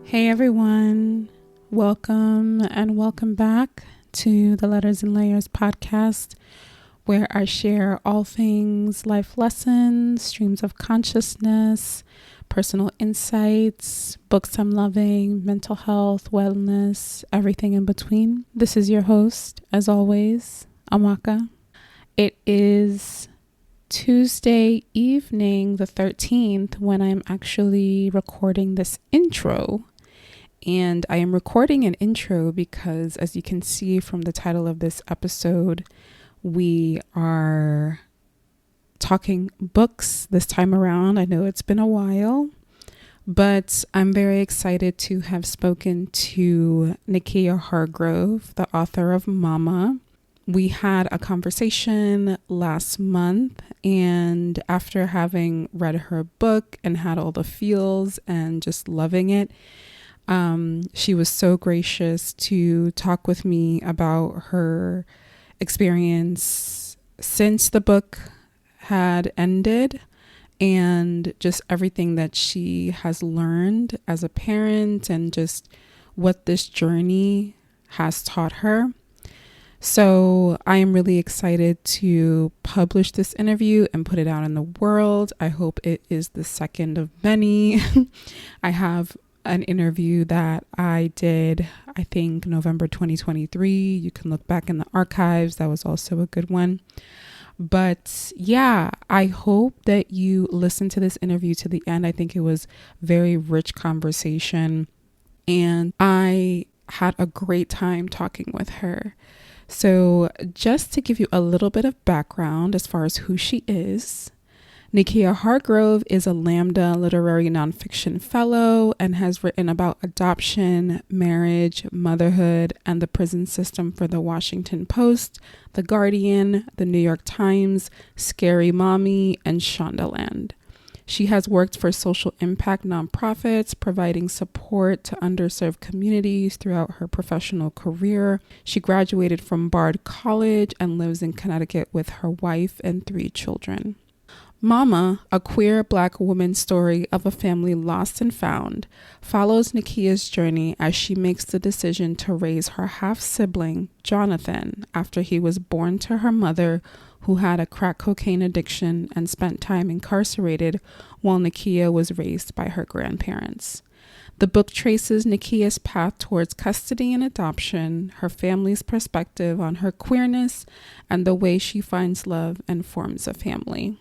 Hey everyone, welcome and welcome back to the Letters and Layers podcast, where I share all things life lessons, streams of consciousness, personal insights, books I'm loving, mental health, wellness, everything in between. This is your host, as always, Amaka. It is Tuesday evening, the 13th, when I'm actually recording this intro. And I am recording an intro because, as you can see from the title of this episode, we are talking books this time around. I know it's been a while, but I'm very excited to have spoken to Nikkya Hargrove, the author of Mama. We had a conversation last month, and after having read her book and had all the feels and just loving it, she was so gracious to talk with me about her experience since the book had ended and just everything that she has learned as a parent and just what this journey has taught her. So I am really excited to publish this interview and put it out in the world. I hope it is the second of many. I have an interview that I did, I think November 2023. You can look back in the archives. That was also a good one. But yeah, I hope that you listen to this interview to the end. I think it was very rich conversation, and I had a great time talking with her. So just to give you a little bit of background as far as who she is, Nikkya Hargrove is a LAMBDA Literary Nonfiction Fellow and has written about adoption, marriage, motherhood, and the prison system for the Washington Post, The Guardian, The New York Times, Scary Mommy, and Shondaland. She has worked for social impact nonprofits, providing support to underserved communities throughout her professional career. She graduated from Bard College and lives in Connecticut with her wife and 3 children. Mama, a queer Black woman's story of a family lost and found, follows Nikkya's journey as she makes the decision to raise her half-sibling, Jonathan, after he was born to her mother, who had a crack cocaine addiction and spent time incarcerated while Nikkya was raised by her grandparents. The book traces Nikkya's path towards custody and adoption, her family's perspective on her queerness, and the way she finds love and forms a family.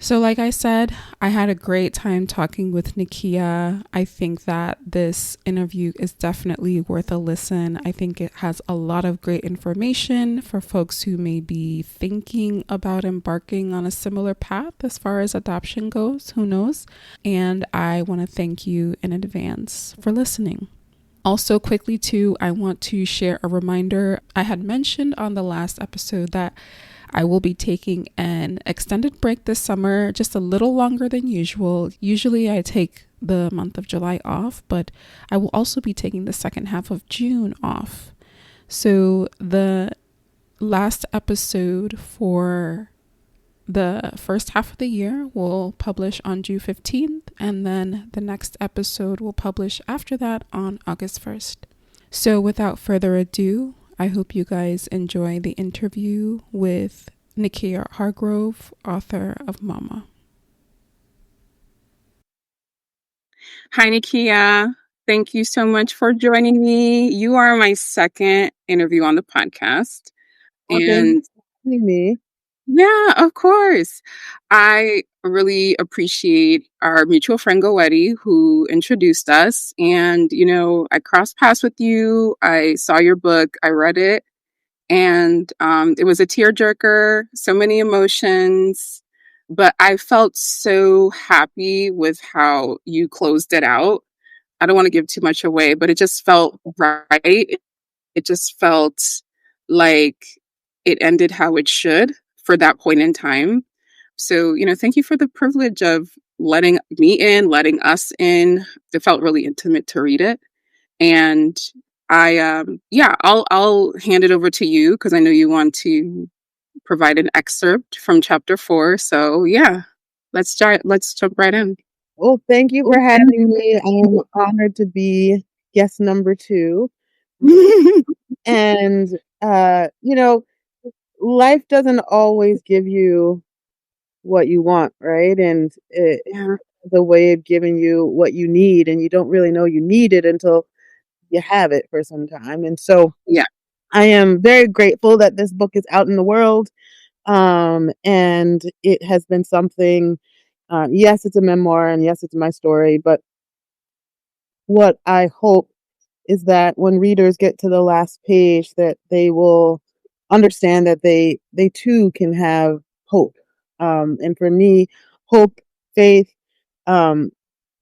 So like I said, I had a great time talking with Nikkya. I think that this interview is definitely worth a listen. I think it has a lot of great information for folks who may be thinking about embarking on a similar path as far as adoption goes. Who knows? And I want to thank you in advance for listening. Also, quickly too, I want to share a reminder. I had mentioned on the last episode that I will be taking an extended break this summer, just a little longer than usual. Usually I take the month of July off, but I will also be taking the second half of June off. So the last episode for the first half of the year will publish on June 15th, and then the next episode will publish after that on August 1st. So without further ado, I hope you guys enjoy the interview with Nikkya Hargrove, author of Mama. Hi, Nikkya. Thank you so much for joining me. You are my second interview on the podcast. Well, thank you for having me. Yeah, of course. I really appreciate our mutual friend Goetti, who introduced us. And, I crossed paths with you. I saw your book. I read it. And it was a tearjerker, so many emotions. But I felt so happy with how you closed it out. I don't want to give too much away, but it just felt right. It just felt like it ended how it should for that point in time. So, thank you for the privilege of letting me in, letting us in. It felt really intimate to read it. And I'll hand it over to you because I know you want to provide an excerpt from chapter 4. So yeah, let's jump right in. Well, thank you for having me. I am honored to be guest number 2. And, you know, life doesn't always give you what you want, right? And it Yeah. has a way of giving you what you need, and you don't really know you need it until you have it for some time. And so Yeah. I am very grateful that this book is out in the world. And it has been something, yes, it's a memoir, and yes, it's my story, but what I hope is that when readers get to the last page that they will understand that they too can have hope. And for me, hope, faith, um,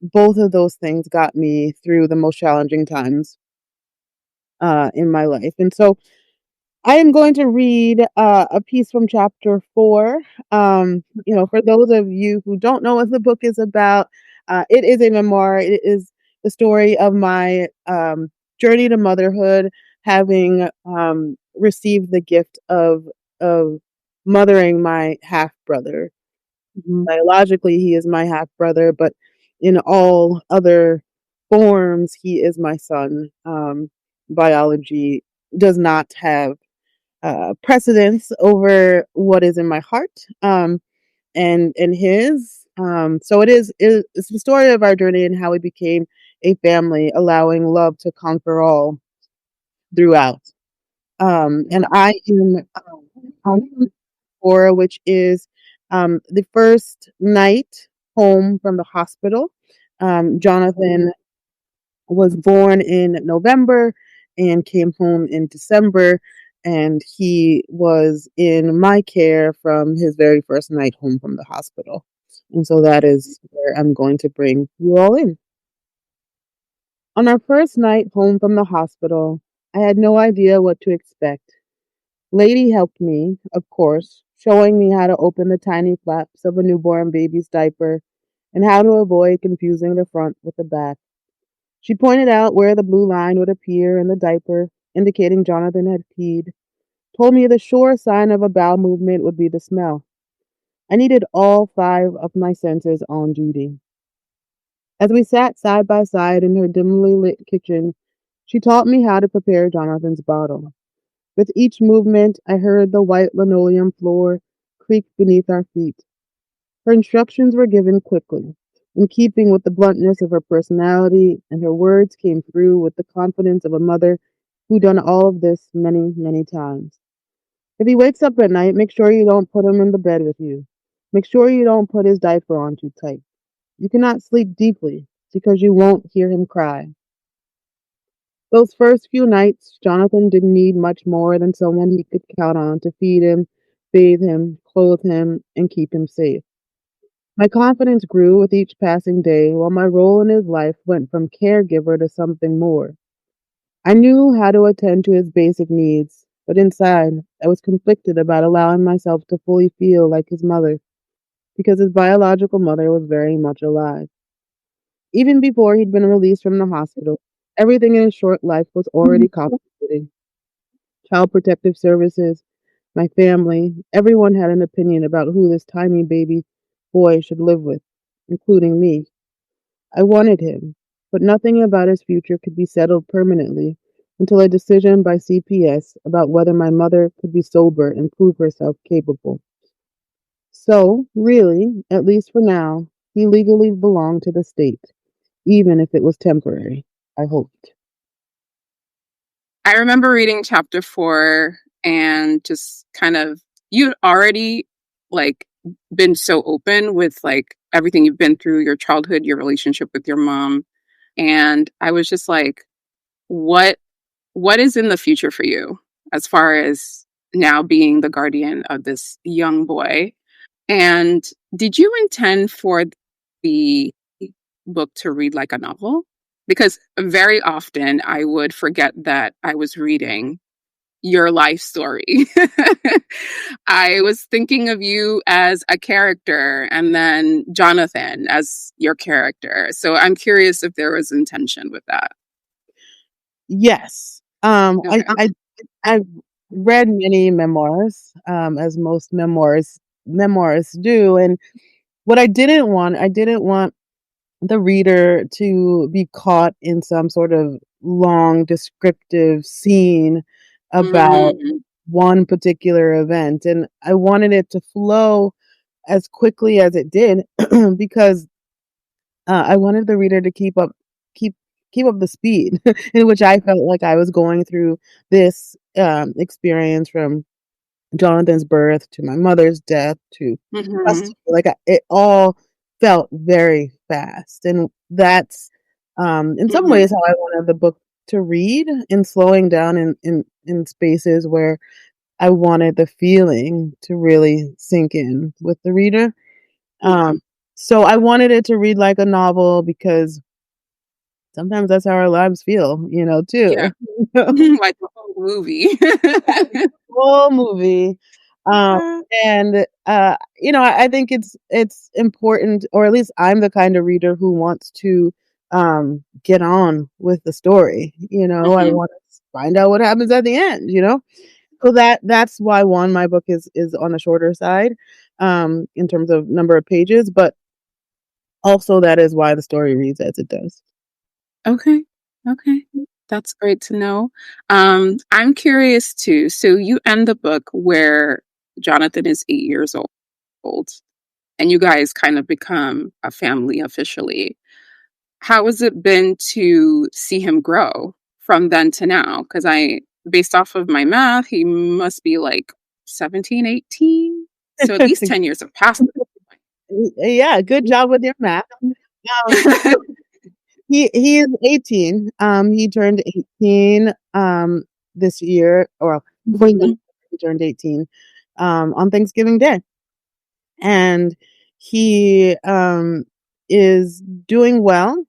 both of those things got me through the most challenging times in my life. And so I am going to read a piece from chapter 4. For those of you who don't know what the book is about, it is a memoir. It is the story of my journey to motherhood, having received the gift of mothering my half brother. Biologically, he is my half brother, but in all other forms, he is my son. Biology does not have precedence over what is in my heart, and his. So it's the story of our journey and how we became a family, allowing love to conquer all throughout. And I am on Cora, which is the first night home from the hospital. Jonathan was born in November and came home in December, and he was in my care from his very first night home from the hospital. And so that is where I'm going to bring you all in. On our first night home from the hospital, I had no idea what to expect. Lady helped me, of course, showing me how to open the tiny flaps of a newborn baby's diaper and how to avoid confusing the front with the back. She pointed out where the blue line would appear in the diaper, indicating Jonathan had peed, told me the sure sign of a bowel movement would be the smell. I needed all 5 of my senses on duty. As we sat side by side in her dimly lit kitchen, she taught me how to prepare Jonathan's bottle. With each movement, I heard the white linoleum floor creak beneath our feet. Her instructions were given quickly, in keeping with the bluntness of her personality, and her words came through with the confidence of a mother who'd done all of this many, many times. If he wakes up at night, make sure you don't put him in the bed with you. Make sure you don't put his diaper on too tight. You cannot sleep deeply because you won't hear him cry. Those first few nights, Jonathan didn't need much more than someone he could count on to feed him, bathe him, clothe him, and keep him safe. My confidence grew with each passing day, while my role in his life went from caregiver to something more. I knew how to attend to his basic needs, but inside, I was conflicted about allowing myself to fully feel like his mother, because his biological mother was very much alive. Even before he'd been released from the hospital, everything in his short life was already complicated. Child Protective Services, my family, everyone had an opinion about who this tiny baby boy should live with, including me. I wanted him, but nothing about his future could be settled permanently until a decision by CPS about whether my mother could be sober and prove herself capable. So, really, at least for now, he legally belonged to the state, even if it was temporary, I hoped. I remember reading chapter 4 and just kind of, you'd already like been so open with like everything you've been through, your childhood, your relationship with your mom. And I was just like, what what is in the future for you as far as now being the guardian of this young boy? And did you intend for the book to read like a novel? Because very often I would forget that I was reading your life story. I was thinking of you as a character and then Jonathan as your character. So I'm curious if there was intention with that. Yes. Okay. I've read many memoirs, as most memoirs do, and what I didn't want the reader to be caught in some sort of long descriptive scene about Mm, one particular event, and I wanted it to flow as quickly as it did because I wanted the reader to keep keep up the speed in which I felt like I was going through this experience from Jonathan's birth to my mother's death to mhm, custody. Like it all felt very fast, and that's in some mhm. ways how I wanted the book to read, in slowing down in spaces where I wanted the feeling to really sink in with the reader. Yeah, So I wanted it to read like a novel because sometimes that's how our lives feel, yeah. too. Like the whole movie. Whole movie. Um, Yeah. and I think it's important, or at least I'm the kind of reader who wants to get on with the story. I Mhm. want to find out what happens at the end. So that's why my book is on the shorter side, in terms of number of pages, but also that is why the story reads as it does. Okay. Okay. That's great to know. I'm curious too. So you end the book where Jonathan is 8 years old, and you guys kind of become a family officially. How has it been to see him grow from then to now? Because based off of my math, he must be like 17, 18. So at least 10 years have passed at Yeah, good job with your math. this point. He is 18. He turned 18 this year, or before Mhm. he turned 18 on Thanksgiving Day. And he is doing well,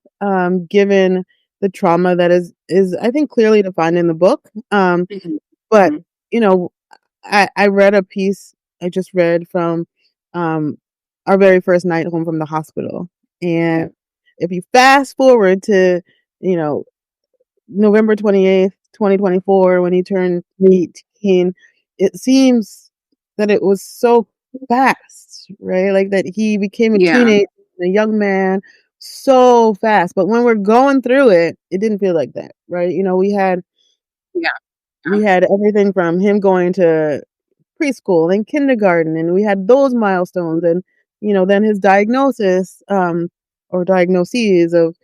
given the trauma that is I think clearly defined in the book. Mhm. But Mhm. you know, I read a piece I just read from um our very first night home from the hospital. And if you fast forward to, you know, November 28th, 2024, when he turned 18, it seems that it was so fast, right? Like that he became a Yeah. teenager, a young man so fast. But when we're going through it, it didn't feel like that, right? Yeah. We had everything from him going to preschool and kindergarten, and we had those milestones, and then his diagnosis, or diagnoses of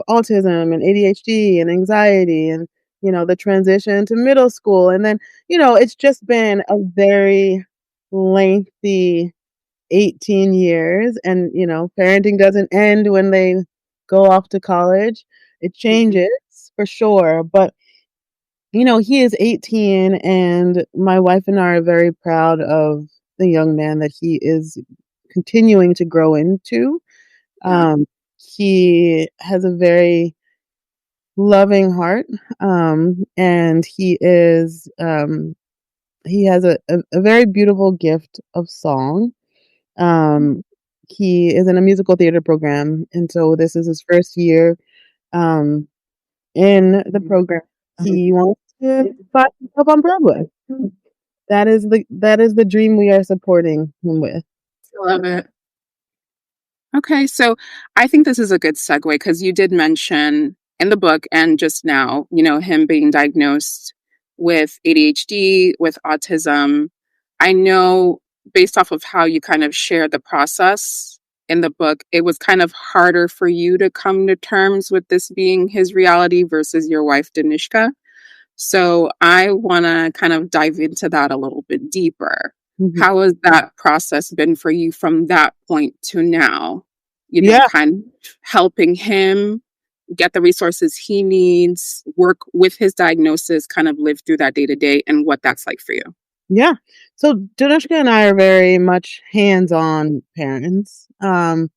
autism and ADHD and anxiety, and the transition to middle school, and then it's just been a very lengthy 18 years. And parenting doesn't end when they go off to college. It Mhm. changes for sure, but he is 18, and my wife and I are very proud of the young man that he is continuing to grow into. Yeah. Um, he has a very loving heart, and he has a very beautiful gift of song. Um, he is in a musical theater program, and so this is his first year um, in the program. He wants to find himself on Broadway. That is the dream we are supporting him with. I love it. Okay, so I think this is a good segue because you did mention in the book and just now, him being diagnosed with ADHD, with autism. I know based off of how you kind of shared the process in the book, it was kind of harder for you to come to terms with this being his reality versus your wife, Danishka. So I want to kind of dive into that a little bit deeper. Mhm. How has that process been for you from that point to now? Yeah, Kind of helping him get the resources he needs, work with his diagnosis, kind of live through that day to day and what that's like for you. yeah. So Danushka and I are very much hands-on parents. And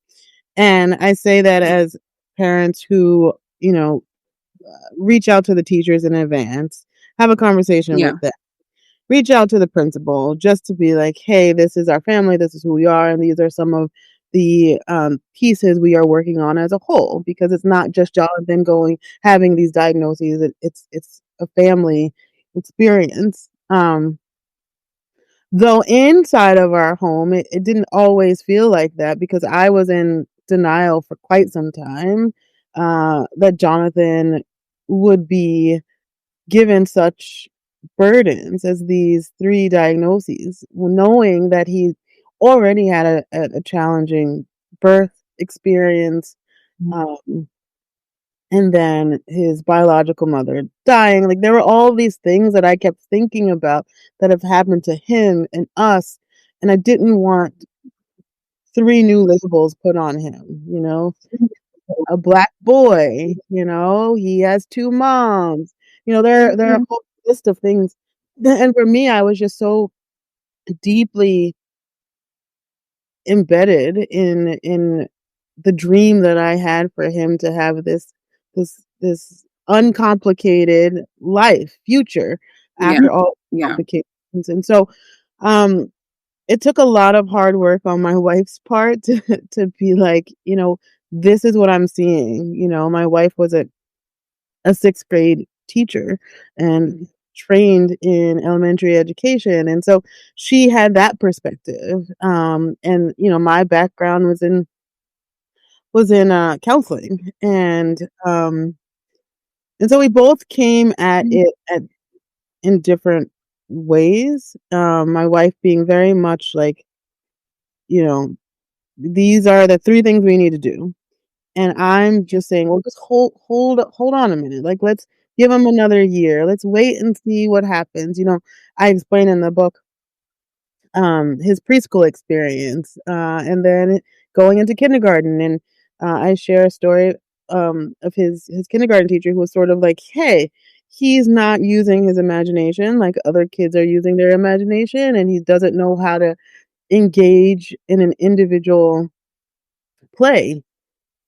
I say that as parents who, reach out to the teachers in advance, have a conversation Yeah. with them, reach out to the principal just to be like, hey, this is our family, this is who we are, and these are some of the pieces we are working on as a whole, because it's not just Jonathan having these diagnoses. It's a family experience. Though inside of our home, it didn't always feel like that because I was in denial for quite some time, that Jonathan would be given such burdens as these 3 diagnoses, knowing that he already had a challenging birth experience, um, and then his biological mother dying. Like, there were all these things that I kept thinking about that have happened to him and us, and I didn't want 3 new labels put on him, you know? A black boy, you know, he has 2 moms. You know, there are a whole list of things. And for me, I was just so deeply embedded in the dream that I had for him to have this uncomplicated life, future Yeah. after all the Yeah. complications. And so, um, it took a lot of hard work on my wife's part to be like, you know, this is what I'm seeing. You know, my wife was a 6th grade teacher and trained in elementary education, and so she had that perspective. And, you know, my background was in counseling, and so we both came at it at in different ways. My wife being very much like, you know, these are the 3 things we need to do. And I'm just saying, "Well, just hold on a minute. Like, let's give him another year. Let's wait and see what happens." You know, I explain in the book, his preschool experience, and then going into kindergarten, and, I share a story, of his kindergarten teacher who was sort of like, "Hey, he's not using his imagination like other kids are using their imagination, and he doesn't know how to engage in an individual play,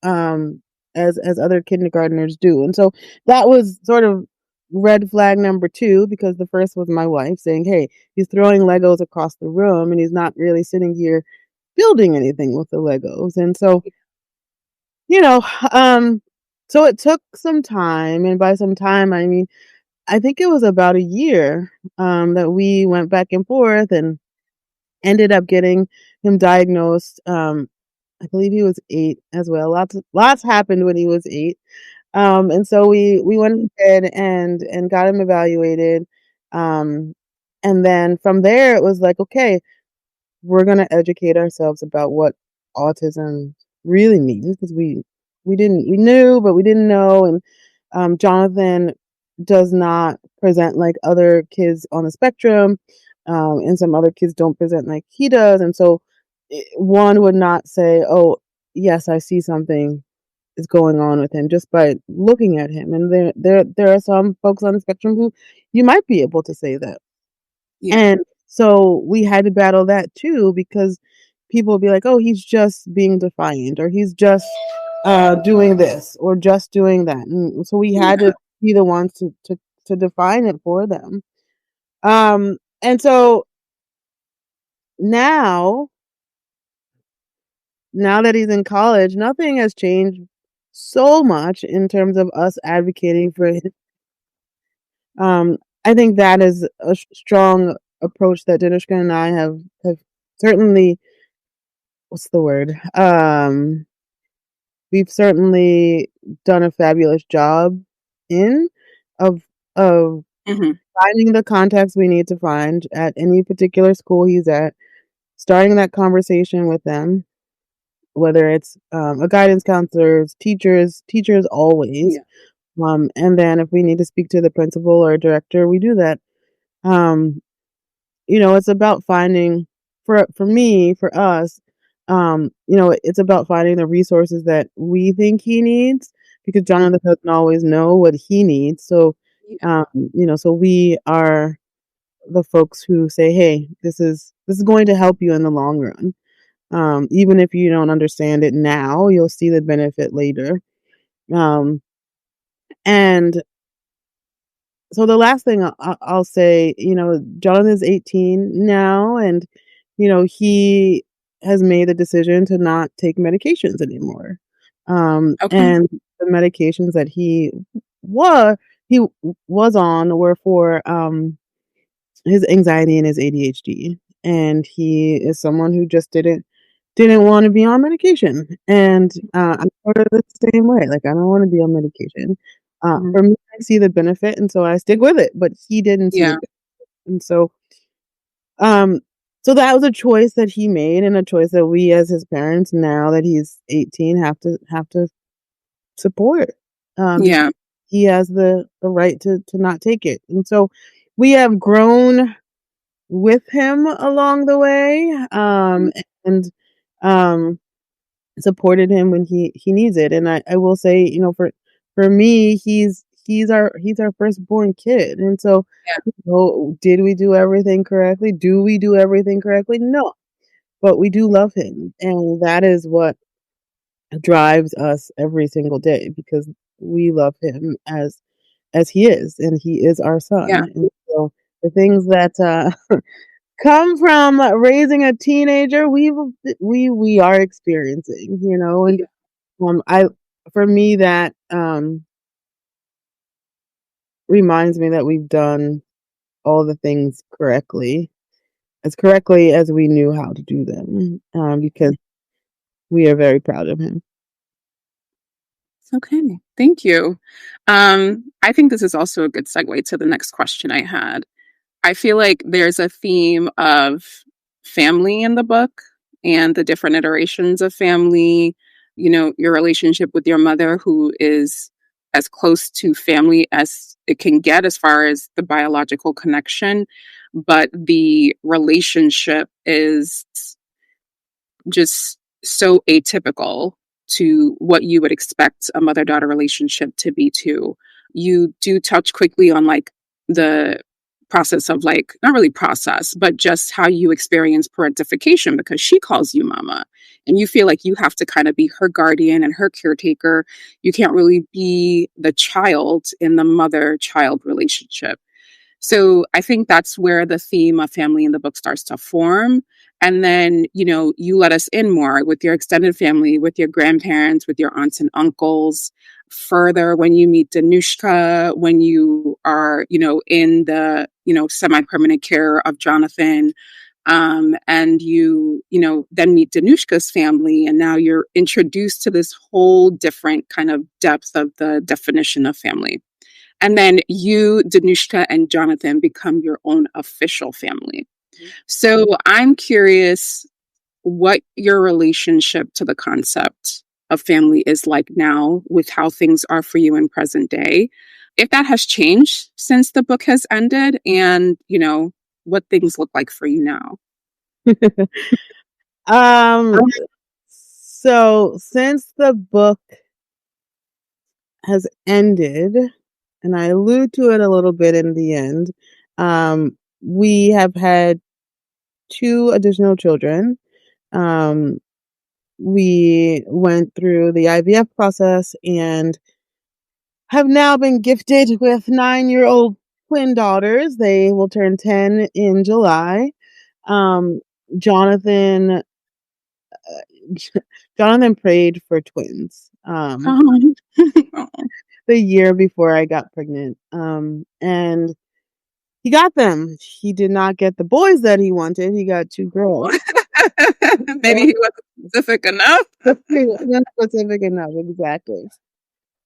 um, as other kindergartners do." And so that was sort of red flag number 2, because the first was my wife saying, "Hey, he's throwing Legos across the room and he's not really sitting here building anything with the Legos." And so, you know, um, so it took some time, and by some time I mean I think it was about a year, that we went back and forth and ended up getting him diagnosed. I believe he was 8 as well. Lots happened when he was 8. And so we went ahead and got him evaluated. Um, and then from there it was like, okay, we're gonna educate ourselves about what autism really means, because we knew, but we didn't know. And Jonathan does not present like other kids on the spectrum, and some other kids don't present like he does. And so one would not say, "Oh, yes, I see something is going on with him," just by looking at him. And there are some folks on the spectrum who you might be able to say that. Yeah. And so we had to battle that too, because people would be like, "Oh, he's just being defiant, or he's just doing this, or just doing that." And so we had Yeah. to be the ones to define it for them. And so now now that he's in college, nothing has changed so much in terms of us advocating for him. Um, I think that is a strong approach that Dinushka and I have certainly, what's the word? We've certainly done a fabulous job in of of Hmm. finding the contacts we need to find at any particular school he's at, starting that conversation with them, whether it's a guidance counselors, teachers always. Yeah. And then if we need to speak to the principal or director, we do that. Um, you know, it's about finding, for me, for us, you know, it's about finding the resources that we think he needs, because Jonathan doesn't always know what he needs. So, Yeah. you know, so we are the folks who say, "Hey, this is going to help you in the long run. Even if you don't understand it now, you'll see the benefit later." Um, and so the last thing I'll say, you know, Jonathan's 18 now, and you know he has made the decision to not take medications anymore. Okay. And the medications that was was on were for his anxiety and his ADHD, and he is someone who just didn't want to be on medication. And I'm sort of the same way. Like, I don't want to be on medication. For me, I see the benefit, and so I stick with it. But he didn't see the Yeah. benefit. And um, so that was a choice that he made, and a choice that we, as his parents, now that he's 18, have to support. Because Yeah. he has the right to not take it. And so we have grown with him along the way, and um, supported him when he needs it. And I will say, for me, he's our firstborn kid. And so, Yeah. did we do everything correctly? Do we do everything correctly? No, but we do love him, and that is what drives us every single day, because we love him as he is, and he is our son. Yeah. And so the things that come from raising a teenager, we are experiencing, and Yeah. I for me, that reminds me that we've done all the things correctly as we knew how to do them, because we are very proud of him. Okay. Thank you. I think this is also a good segue to the next question I had. I feel like there's a theme of family in the book and the different iterations of family, your relationship with your mother, who is as close to family as it can get as far as the biological connection, but the relationship is just so atypical to what you would expect a mother-daughter relationship to be too. You do touch quickly on like the process of like, not really process, but just how you experience parentification because she calls you mama and you feel like you have to kind of be her guardian and her caretaker. You can't really be the child in the mother-child relationship. So I think that's where the theme of family in the book starts to form. And then, you let us in more with your extended family, with your grandparents, with your aunts and uncles. Further, when you meet Danushka, when you are, in the, semi permanent care of Jonathan, and then meet Danushka's family. And now you're introduced to this whole different kind of depth of the definition of family. And then you, Danushka, and Jonathan become your own official family. So I'm curious what your relationship to the concept of family is like now with how things are for you in present day. If that has changed since the book has ended and, what things look like for you now. um so since the book has ended, and I allude to it a little bit in the end, we have had two additional children. Um, we went through the IVF process and have now been gifted with 9-year-old twin daughters. They will turn 10 in July. Um, Jonathan, Jonathan prayed for twins. Oh. The year before I got pregnant. And he got them. He did not get the boys that he wanted. He got two girls. Maybe he wasn't specific enough. He wasn't specific enough, exactly.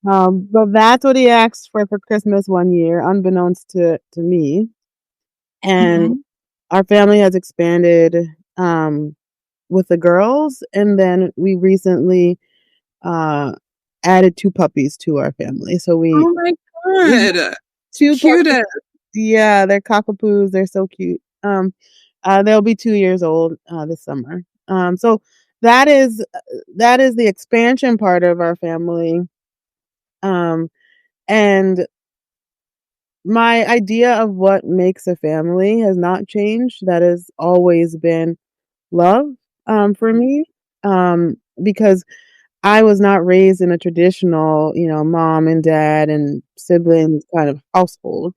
But that's what he asked for Christmas one year, unbeknownst to me. And Mhm. our family has expanded with the girls, and then we recently uh, added two puppies to our family. So we Oh my we have God. two puppies. Cutest. Yeah, they're cockapoos. They're so cute. They'll be 2 years old this summer. So that is that is the expansion part of our family. Um, and my idea of what makes a family has not changed. That has always been love, for me, because I was not raised in a traditional, mom and dad and siblings kind of household.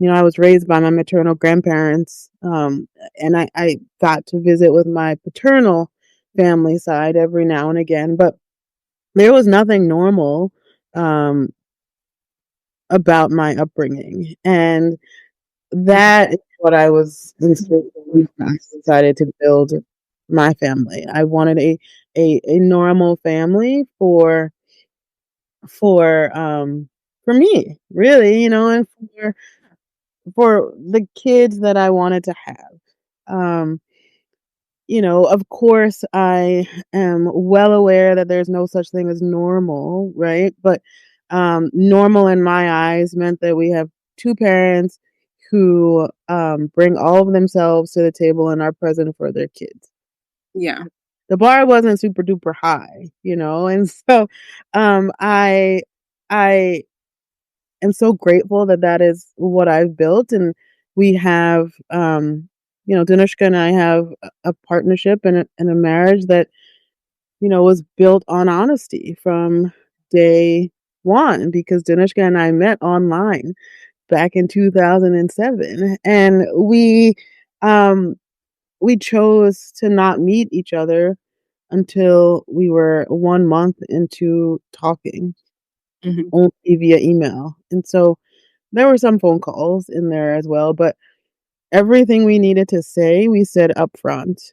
I was raised by my maternal grandparents, and I got to visit with my paternal family side every now and again, but there was nothing normal um, about my upbringing, and that is what I was instinctively decided to build. my family. I wanted a normal family for me, really, and for the kids that I wanted to have. Um, of course, I am well aware that there's no such thing as normal, right? But normal in my eyes meant that we have two parents who bring all of themselves to the table and are present for their kids. Yeah. The bar wasn't super duper high, and so I am so grateful that that is what I've built, and we have, Danushka and I have a partnership and a marriage that, was built on honesty from day one, because Danushka and I met online back in 2007, and we chose to not meet each other until we were 1 month into talking, only via email. And so there were some phone calls in there as well, but everything we needed to say, we said upfront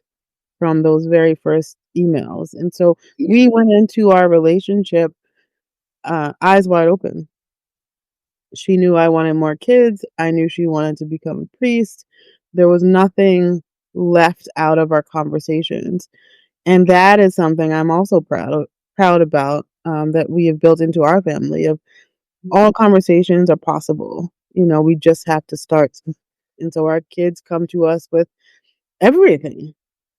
from those very first emails. And so we went into our relationship eyes wide open. She knew I wanted more kids. I knew she wanted to become a priest. There was nothing left out of our conversations. And that is something I'm also proud about, that we have built into our family. Of all conversations are possible. We just have to start. And so our kids come to us with everything,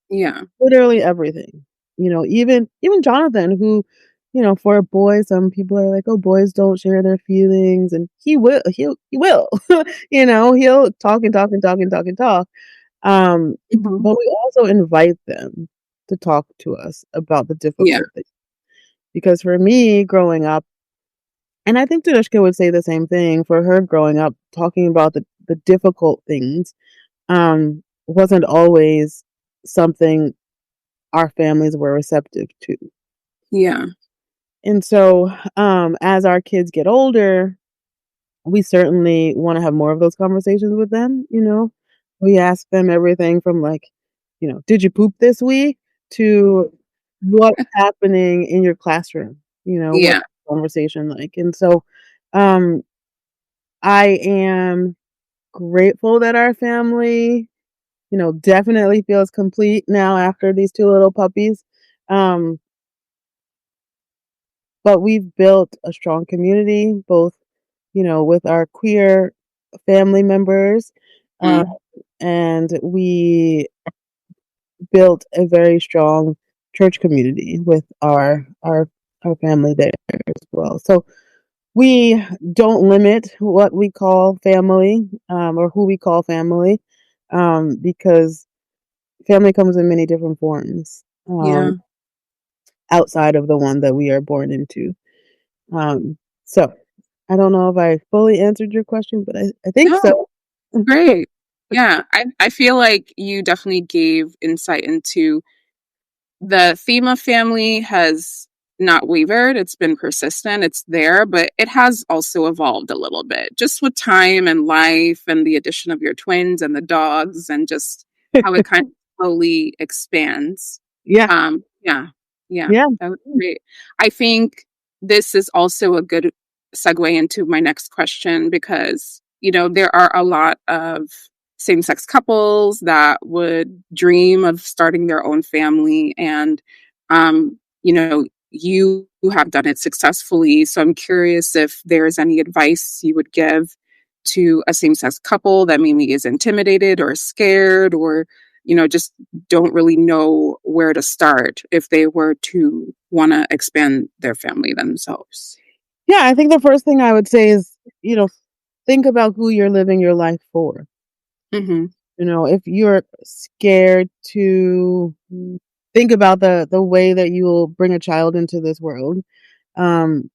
Yeah. literally everything. Even Jonathan, who, for a boy, some people are like, "Oh, boys don't share their feelings," and he will. He'll talk and talk and talk and talk and talk. But we also invite them to talk to us about the Yeah. difficult things. Because for me, growing up, and I think Tanushka would say the same thing, for her growing up, talking about the difficult things wasn't always something our families were receptive to. Yeah. And so, as our kids get older, we certainly want to have more of those conversations with them. We ask them everything from, like, did you poop this week, to what's happening in your classroom? What's Yeah. the conversation like? And so, um, I am grateful that our family, definitely feels complete now after these two little puppies. Um, but we've built a strong community, both, with our queer family members, uh, Mm. and we built a very strong church community with our family there as well. So we don't limit what we call family, or who we call family, because family comes in many different forms, Yeah. outside of the one that we are born into. So I don't know if I fully answered your question, but I think No, so. great. Yeah. I feel like you definitely gave insight into the theme of family has not wavered. It's been persistent. It's there, but it has also evolved a little bit just with time and life and the addition of your twins and the dogs and just how it kind of slowly expands. Yeah, Yeah, yeah, yeah, that was great. I think this is also a good segue into my next question because, there are a lot of same sex couples that would dream of starting their own family. And, you have done it successfully. So I'm curious if there's any advice you would give to a same sex couple that maybe is intimidated or scared or, just don't really know where to start if they were to want to expand their family themselves. yeah. I think the first thing I would say is, think about who you're living your life for. Hmm. If you're scared to think about the way that you will bring a child into this world, um,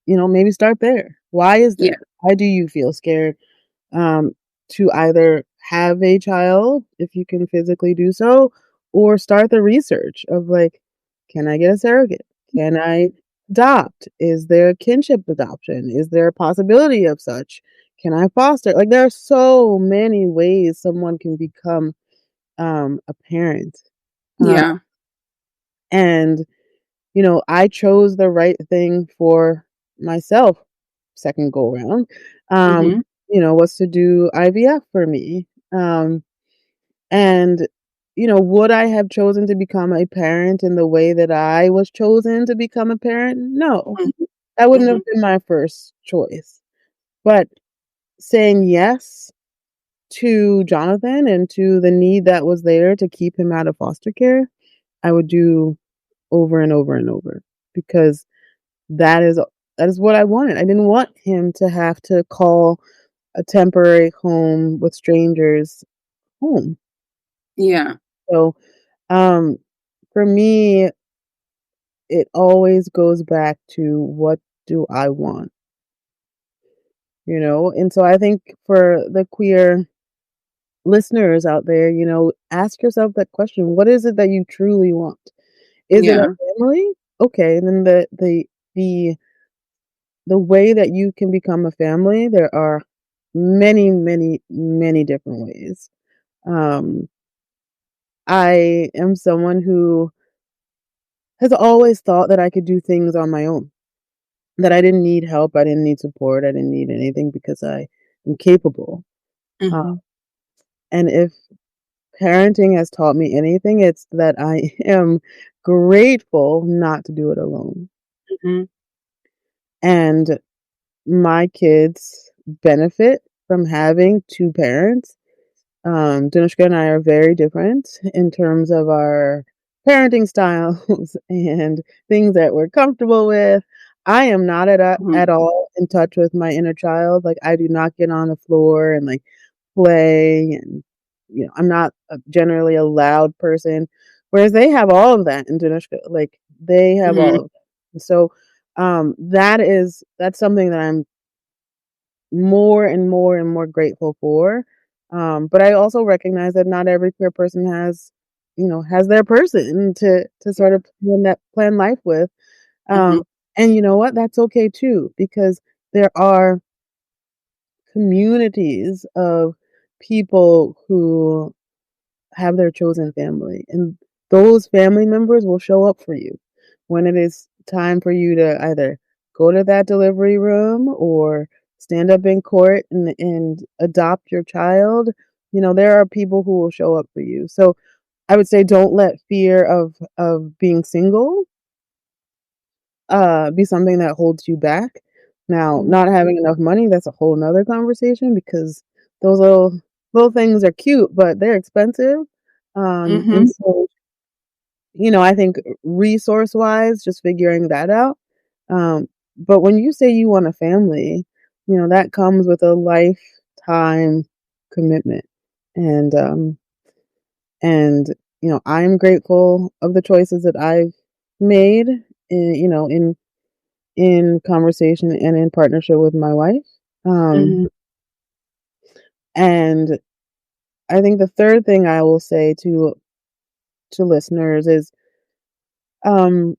maybe start there. Why is Yeah. that? Why do you feel scared, um, to either have a child, if you can physically do so, or start the research of, like, can I get a surrogate? Can I adopt? Is there kinship adoption? Is there a possibility of such? Can I foster? Like, there are so many ways someone can become a parent. Uh, Yeah. and, I chose the right thing for myself second go round, Mhm. was to do IVF for me. And, would I have chosen to become a parent in the way that I was chosen to become a parent? No, Mhm. that wouldn't have Mhm. been my first choice. But saying yes to Jonathan and to the need that was there to keep him out of foster care, I would do over and over and over because that is that is what I wanted. I didn't want him to have to call a temporary home with strangers home. Yeah. So, um, for me, it always goes back to what do I want, And so I think for the queer listeners out there, ask yourself that question. What is it that you truly want? Is it a Yeah. family? Okay, then the way that you can become a family, there are many, many, many different ways. Um, I am someone who has always thought that I could do things on my own, that I didn't need help, I didn't need support, I didn't need anything because I am capable. Uh, Mhm. and if parenting has taught me anything, it's that I am grateful not to do it alone. Mhm. And my kids benefit from having two parents. Danushka and I are very different in terms of our parenting styles and things that we're comfortable with. I am not Mhm. at all in touch with my inner child. Like I do not get on the floor and like play and I'm not generally a loud person, whereas they have all of that in Danushka. Like they have all Mhm. of that. So that's something that I'm more and more and more grateful for. But I also recognize that not every queer person has their person to sort of plan life with. Mhm. Um, and you know what? That's okay too, because there are communities of people who have their chosen family, and those family members will show up for you when it is time for you to either go to that delivery room or stand up in court and adopt your child. There are people who will show up for you. So I would say don't let fear of being single be something that holds you back. Now, Mhm. not having enough money, that's a whole nother conversation because those little things are cute, but they're expensive. And Mhm. so, I think resource-wise, just figuring that out. But when you say you want a family, that comes with a lifetime commitment. And and I'm grateful of the choices that I've made in conversation and in partnership with my wife. Um, Mhm. and I think the third thing I will say to listeners is um,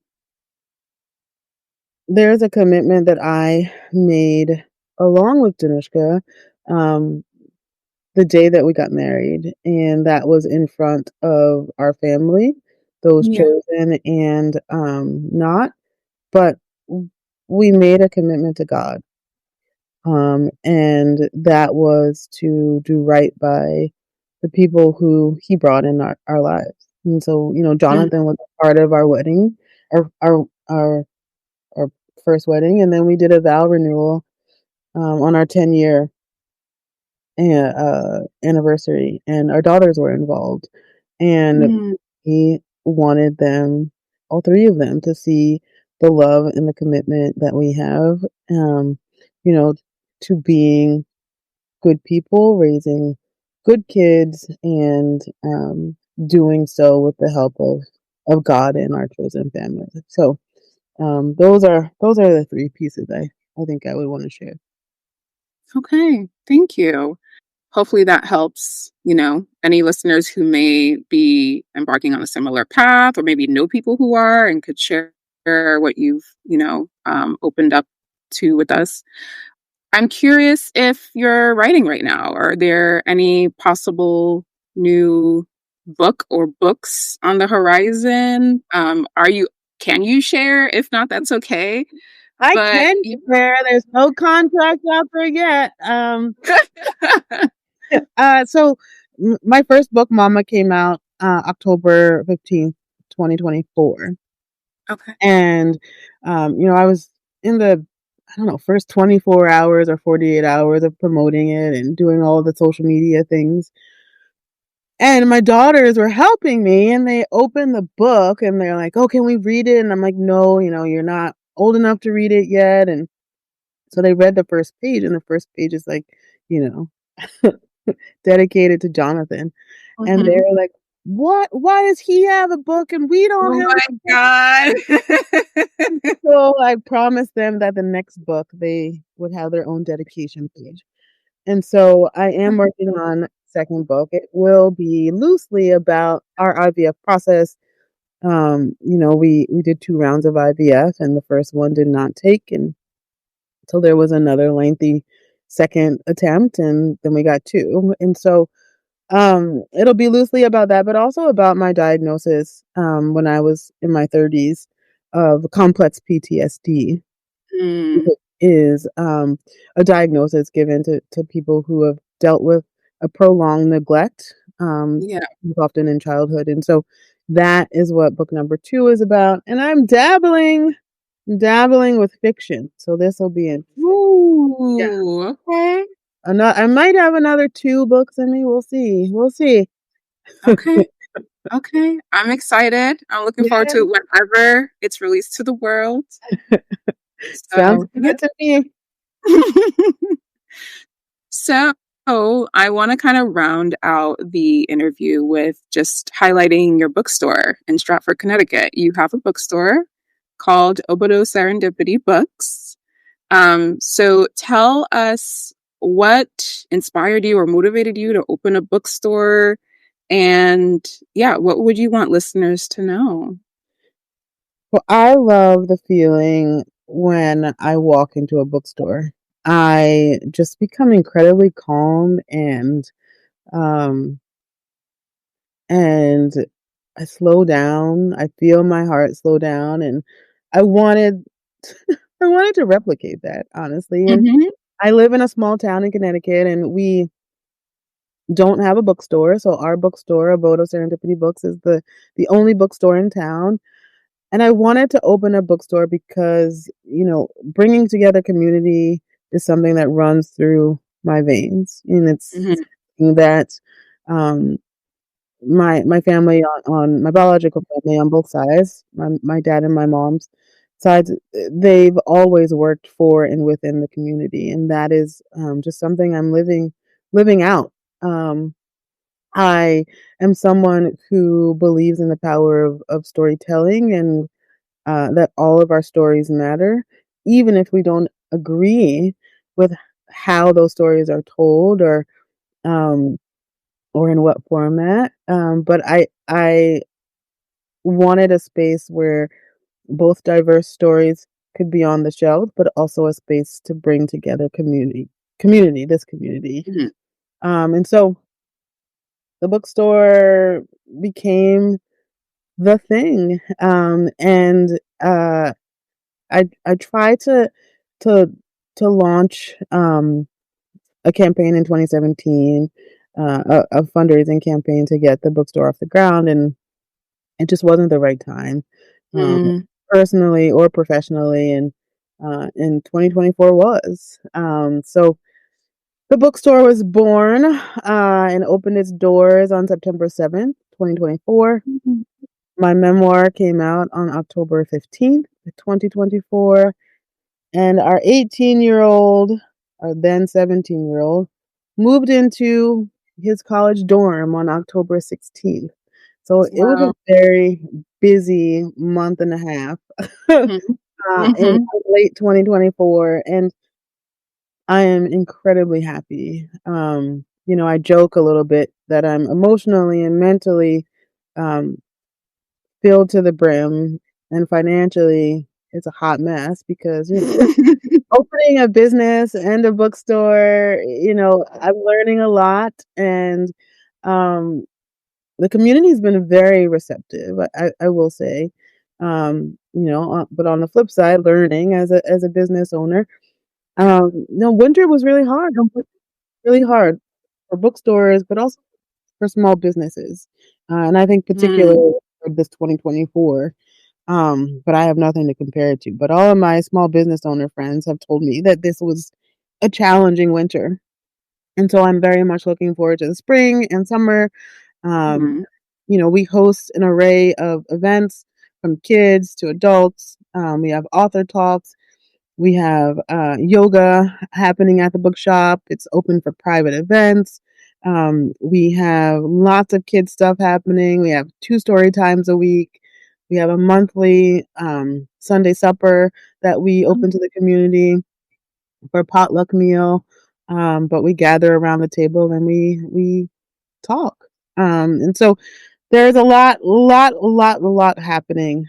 there's a commitment that I made along with Danushka um, the day that we got married, and that was in front of our family, those Yeah. chosen and not, but we made a commitment to God. And that was to do right by the people who he brought in our lives. And so, Mhm. Jonathan was a part of our wedding, our our first wedding, and then we did a vow renewal on our 10-year anniversary, and our daughters were involved, and Mhm. he wanted them, all three of them, to see the love and the commitment that we have, um, you know, to being good people, raising good kids, and doing so with the help of God and our chosen family. So those are the three pieces I think I would want to share. Okay. Thank you. Hopefully that helps, any listeners who may be embarking on a similar path or maybe know people who are and could share what you've, opened up to with us. I'm curious if you're writing right now. Are there any possible new book or books on the horizon? Can you share? If not, that's okay. I But can share. There's no contract out there yet. So my first book, Mama, came out October 15th, 2024. okay. And I was in the, I don't know, first 24 hours or 48 hours of promoting it and doing all the social media things. And my daughters were helping me, and they opened the book and they're like, "Oh, can we read it?" And I'm like, "No, you're not old enough to read it yet." And so they read the first page, and the first page is like, you know, dedicated to Jonathan. And Mhm. they're like, "What? Why does he have a book and we don't Oh have my a book?" god. So I promised them that the next book they would have their own dedication page. And so I am working on second book. It will be loosely about our IVF process. We did 2 rounds of IVF, and the first one did not take, and so there was another lengthy second attempt, and then we got 2. And so it'll be loosely about that, but also about my diagnosis when I was in my 30s of complex PTSD. Mm, It is a diagnosis given to people who have dealt with a prolonged neglect, yeah. often in childhood. And so that is what book number 2 is about. And I'm dabbling with fiction. So this will be in, yeah. Ooh, okay. I might have another 2 books in me. We'll see. We'll see. Okay. Okay. I'm excited. I'm looking forward Yeah, to it whenever it's released to the world. sounds So, yeah. good to me. So, I want to kind of round out the interview with just highlighting your bookstore in Stratford, Connecticut. You have a bookstore called Obodo Serendipity Books. So tell us what inspired you or motivated you to open a bookstore, and yeah, what would you want listeners to know? Well, I love the feeling when I walk into a bookstore. I just become incredibly calm um and I slow down. I feel my heart slow down, and I wanted I wanted to replicate that, honestly. And Mhm, I live in a small town in Connecticut, and we don't have a bookstore, so our bookstore, Abodo Serendipity Books, is the only bookstore in town. And I wanted to open a bookstore because, bringing together community is something that runs through my veins. And it's mhm, something that um, my family on my biological family on both sides, my dad and my mom's sides, they've always worked for and within the community. And that is just something I'm living out. Um, I am someone who believes in the power of storytelling, and that all of our stories matter, even if we don't agree with how those stories are told um, or in what format. But I wanted a space where both diverse stories could be on the shelf, but also a space to bring together this community. mhm, And so the bookstore became the thing. And I tried to to launch a campaign in 2017, a fundraising campaign to get the bookstore off the ground, and it just wasn't the right time, um, mm, personally or professionally. And 2024 was. So the bookstore was born and opened its doors on September 7th, 2024. mhm, My memoir came out on October 15th, 2024. And our 18-year-old, or then 17-year-old, moved into his college dorm on October 16th. So it was a wow. very busy month and a half Mhm, in mhm, late 2024, and I am incredibly happy. I joke a little bit that I'm emotionally and mentally um, filled to the brim, and financially, it's a hot mess because opening a business and a bookstore, I'm learning a lot, and um the community's been very receptive, I will say. But on the flip side, learning as a business owner, winter was really hard for bookstores, but also for small businesses. And I think Mm. particularly for this 2024, but I have nothing to compare it to. But all of my small business owner friends have told me that this was a challenging winter. And so I'm very much looking forward to the spring and summer. Um, Mhm. we host an array of events from kids to adults. We have author talks. We have yoga happening at the bookshop. It's open for private events. We have lots of kids stuff happening. We have 2 story times a week. We have a monthly Sunday supper that we open to the community for a potluck meal. But we gather around the table and we talk. And so there's a lot happening.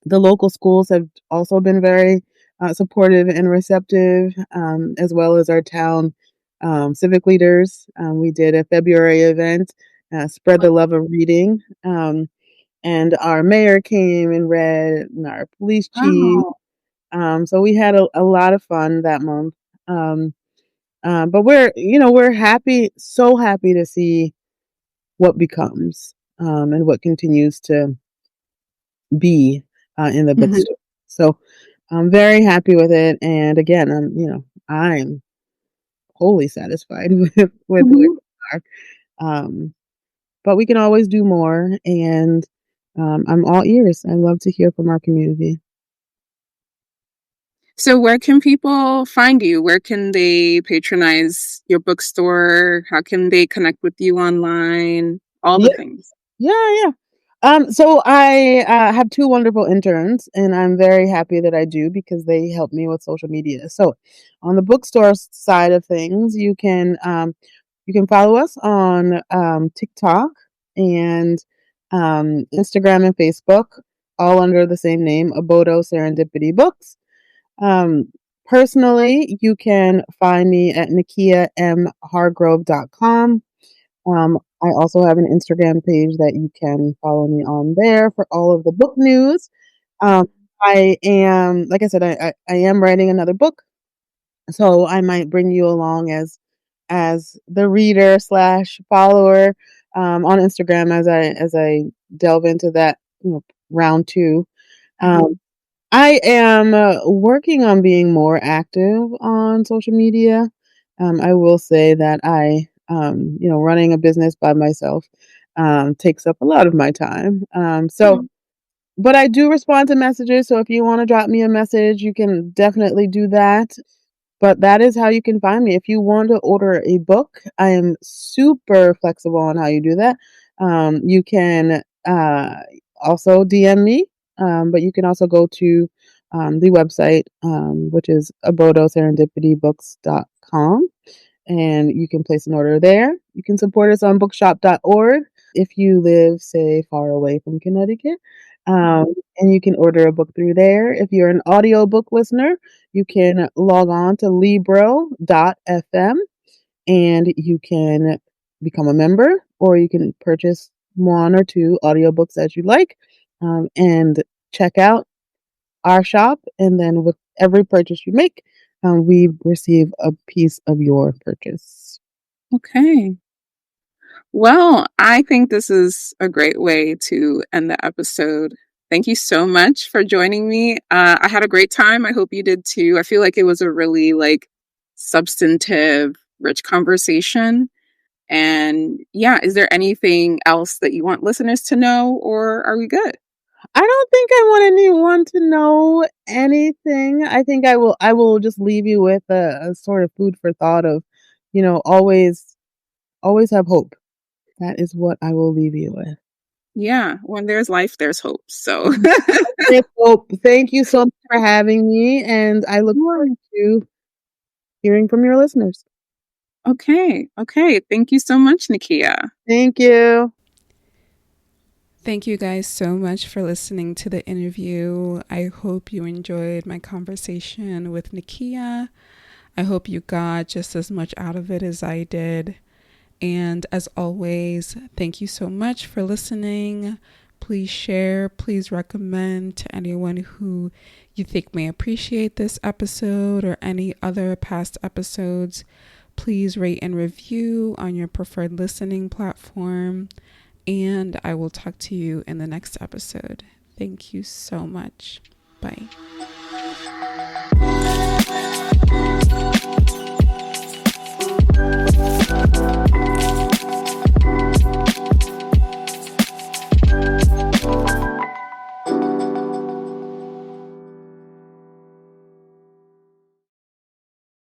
The local schools have also been very supportive and receptive, as well as our town civic leaders. We did a February event, Spread the Love of Reading, and our mayor came and read, and our police chief. Wow. So we had a lot of fun that month. Um, but we're happy, so happy to see what becomes, and what continues to be in the Mhm. bookstore. So I'm very happy with it. And again, I'm wholly satisfied with where Mhm. we are. Um, but we can always do more. And I'm all ears. I love to hear from our community. So where can people find you? Where can they patronize your bookstore? How can they connect with you online? All the Yeah, things. yeah. So I have 2 wonderful interns, and I'm very happy that I do because they help me with social media. So on the bookstore side of things, you can follow us on TikTok and Instagram and Facebook, all under the same name, Abodo Serendipity Books. Um, Personally, you can find me at NikkiaMHargrove.com. I also have an Instagram page that you can follow me on there for all of the book news. Um, I am, like I said, I am writing another book, so I might bring you along as the reader slash follower on Instagram as I delve into that, round two. Um, I am working on being more active on social media. I will say that running a business by myself takes up a lot of my time. Mhm. But I do respond to messages. So if you want to drop me a message, you can definitely do that. But that is how you can find me. If you want to order a book, I am super flexible on how you do that. You can also DM me, but you can also go to the website, which is abodoserendipitybooks.com, and you can place an order there. You can support us on bookshop.org if you live, say, far away from Connecticut. And you can order a book through there. If you're an audiobook listener, you can log on to libro.fm and you can become a member, or you can purchase 1 or 2 audiobooks as you like, and check out our shop. And then with every purchase you make, we receive a piece of your purchase. Okay. Well, I think this is a great way to end the episode. Thank you so much for joining me. I had a great time. I hope you did too. I feel like it was a really substantive, rich conversation. And yeah, is there anything else that you want listeners to know, or are we good? I don't think I want anyone to know anything. I think I will just leave you with a sort of food for thought of, always have hope. That is what I will leave you with. Yeah, when there's life, there's hope. So, With hope. Thank you so much for having me, and I look forward to hearing from your listeners. okay. Okay. Thank you so much, Nikkya. Thank you. Thank you guys so much for listening to the interview. I hope you enjoyed my conversation with Nikkya. I hope you got just as much out of it as I did. And as always, thank you so much for listening. Please share, please recommend to anyone who you think may appreciate this episode or any other past episodes. Please rate and review on your preferred listening platform. And I will talk to you in the next episode. Thank you so much. Bye.